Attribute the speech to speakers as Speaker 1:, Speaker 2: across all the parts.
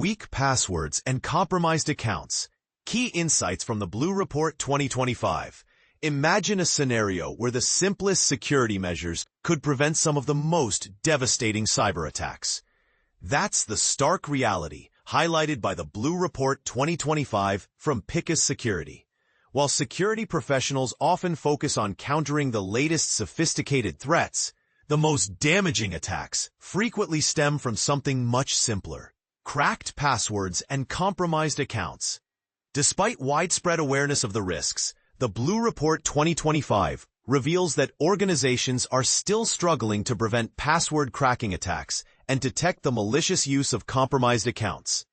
Speaker 1: Weak passwords and compromised accounts. Key insights from the Blue Report 2025. Imagine a scenario where the simplest security measures could prevent some of the most devastating cyber attacks. That's the stark reality, highlighted by the Blue Report 2025 from Picus Security. While security professionals often focus on countering the latest sophisticated threats, the most damaging attacks frequently stem from something much simpler: cracked passwords and compromised accounts. Despite widespread awareness of the risks, the Blue Report 2025 reveals that organizations are still struggling to prevent password cracking attacks and detect the malicious use of compromised accounts.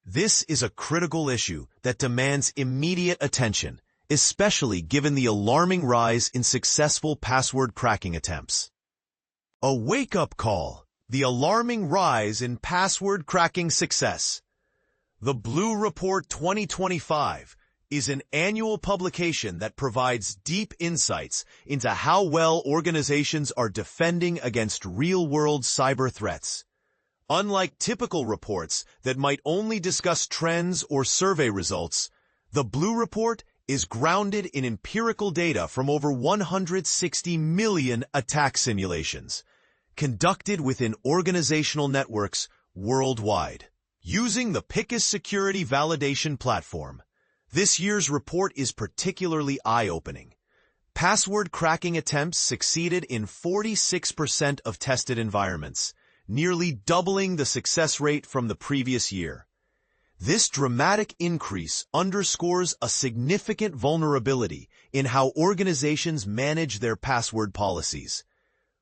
Speaker 1: This is a critical issue that demands immediate attention, especially given the alarming rise in successful password cracking attempts. A wake-up call: the alarming rise in password cracking success. The Blue Report 2025 is an annual publication that provides deep insights into how well organizations are defending against real-world cyber threats. Unlike typical reports that might only discuss trends or survey results, the Blue Report is grounded in empirical data from over 160 million attack simulations, conducted within organizational networks worldwide. Using the Picus Security Validation Platform, this year's report is particularly eye-opening. Password cracking attempts succeeded in 46% of tested environments, nearly doubling the success rate from the previous year. This dramatic increase underscores a significant vulnerability in how organizations manage their password policies.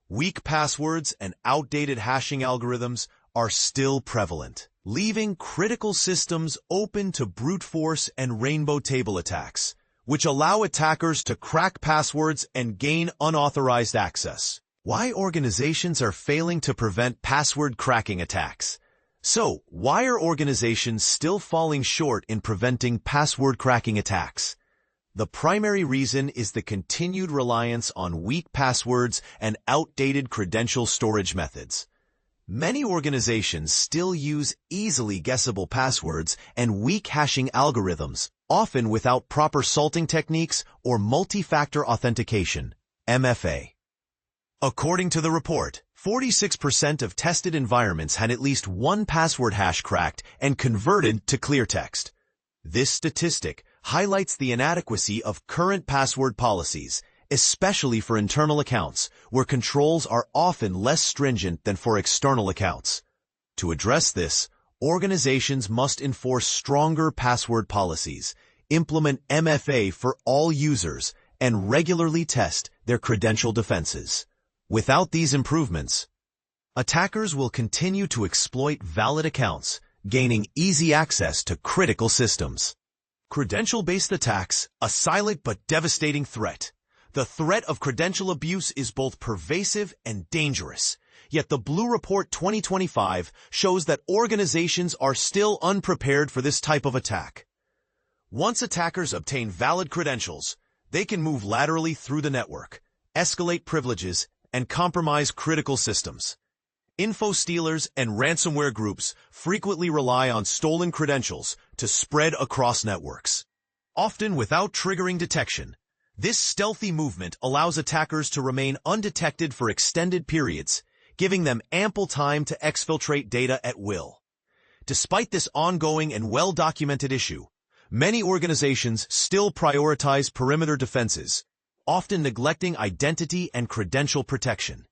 Speaker 1: Weak passwords and outdated hashing algorithms are still prevalent, leaving critical systems open to brute force and rainbow table attacks, which allow attackers to crack passwords and gain unauthorized access. Why organizations are failing to prevent password cracking attacks? So, why are organizations still falling short in preventing password cracking attacks? The primary reason is the continued reliance on weak passwords and outdated credential storage methods. Many organizations still use easily guessable passwords and weak hashing algorithms, often without proper salting techniques or multi-factor authentication, MFA. According to the report, 46% of tested environments had at least one password hash cracked and converted to clear text. This statistic highlights the inadequacy of current password policies, especially for internal accounts, where controls are often less stringent than for external accounts. To address this, organizations must enforce stronger password policies, implement MFA for all users, and regularly test their credential defenses. Without these improvements, attackers will continue to exploit valid accounts, gaining easy access to critical systems. Credential-based attacks, a silent but devastating threat. The threat of credential abuse is both pervasive and dangerous, yet the Blue Report 2025 shows that organizations are still unprepared for this type of attack. Once attackers obtain valid credentials, they can move laterally through the network, escalate privileges, and compromise critical systems. Info stealers and ransomware groups frequently rely on stolen credentials to spread across networks. Often without triggering detection, this stealthy movement allows attackers to remain undetected for extended periods, giving them ample time to exfiltrate data at will. Despite this ongoing and well-documented issue, many organizations still prioritize perimeter defenses, often neglecting identity and credential protection.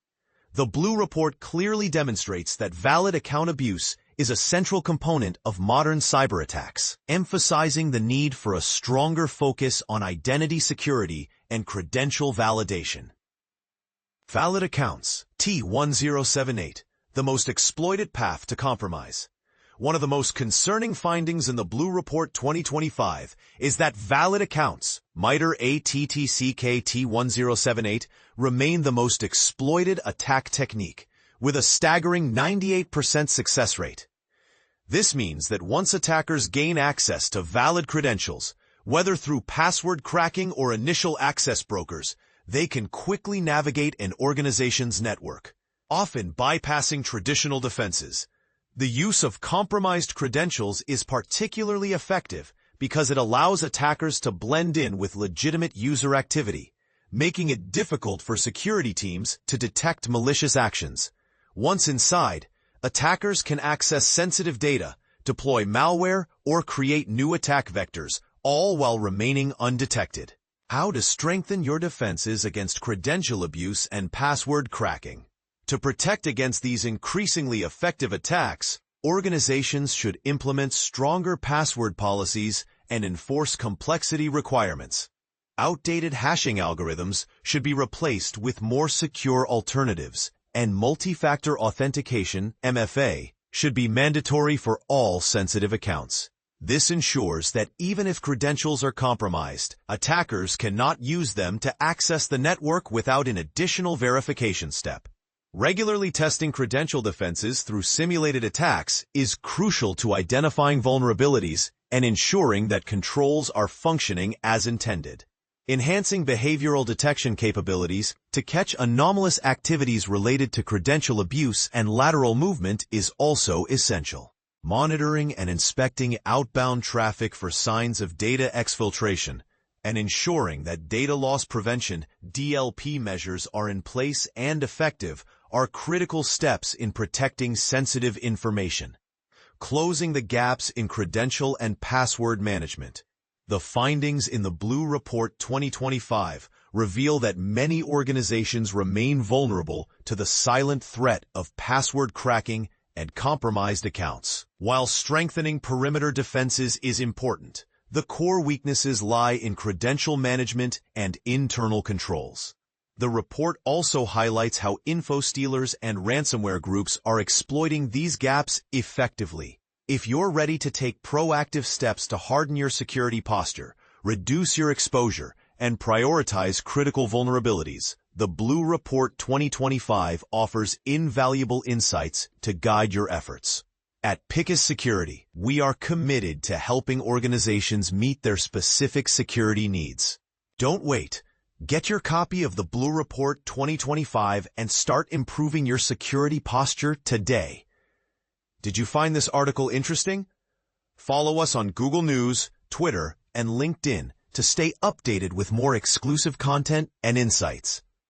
Speaker 1: The Blue Report clearly demonstrates that valid account abuse is a central component of modern cyber attacks, emphasizing the need for a stronger focus on identity security and credential validation. Valid accounts, T1078, the most exploited path to compromise. One of the most concerning findings in the Blue Report 2025 is that valid accounts, MITRE ATTCK T1078, remain the most exploited attack technique, with a staggering 98% success rate. This means that once attackers gain access to valid credentials, whether through password cracking or initial access brokers, they can quickly navigate an organization's network, often bypassing traditional defenses. The use of compromised credentials is particularly effective because it allows attackers to blend in with legitimate user activity, making it difficult for security teams to detect malicious actions. Once inside, attackers can access sensitive data, deploy malware, or create new attack vectors, all while remaining undetected. How to strengthen your defenses against credential abuse and password cracking. To protect against these increasingly effective attacks, organizations should implement stronger password policies and enforce complexity requirements. Outdated hashing algorithms should be replaced with more secure alternatives, and multi-factor authentication, MFA, should be mandatory for all sensitive accounts. This ensures that even if credentials are compromised, attackers cannot use them to access the network without an additional verification step. Regularly testing credential defenses through simulated attacks is crucial to identifying vulnerabilities and ensuring that controls are functioning as intended. Enhancing behavioral detection capabilities to catch anomalous activities related to credential abuse and lateral movement is also essential. Monitoring and inspecting outbound traffic for signs of data exfiltration and ensuring that data loss prevention (DLP) measures are in place and effective are critical steps in protecting sensitive information. Closing the gaps in credential and password management. The findings in the Blue Report 2025 reveal that many organizations remain vulnerable to the silent threat of password cracking and compromised accounts. While strengthening perimeter defenses is important, the core weaknesses lie in credential management and internal controls. The report also highlights how info stealers and ransomware groups are exploiting these gaps effectively. If you're ready to take proactive steps to harden your security posture, reduce your exposure, and prioritize critical vulnerabilities, the Blue Report 2025 offers invaluable insights to guide your efforts. At Picus Security, we are committed to helping organizations meet their specific security needs. Don't wait. Get your copy of the Blue Report 2025 and start improving your security posture today. Did you find this article interesting? Follow us on Google News, Twitter, and LinkedIn to stay updated with more exclusive content and insights.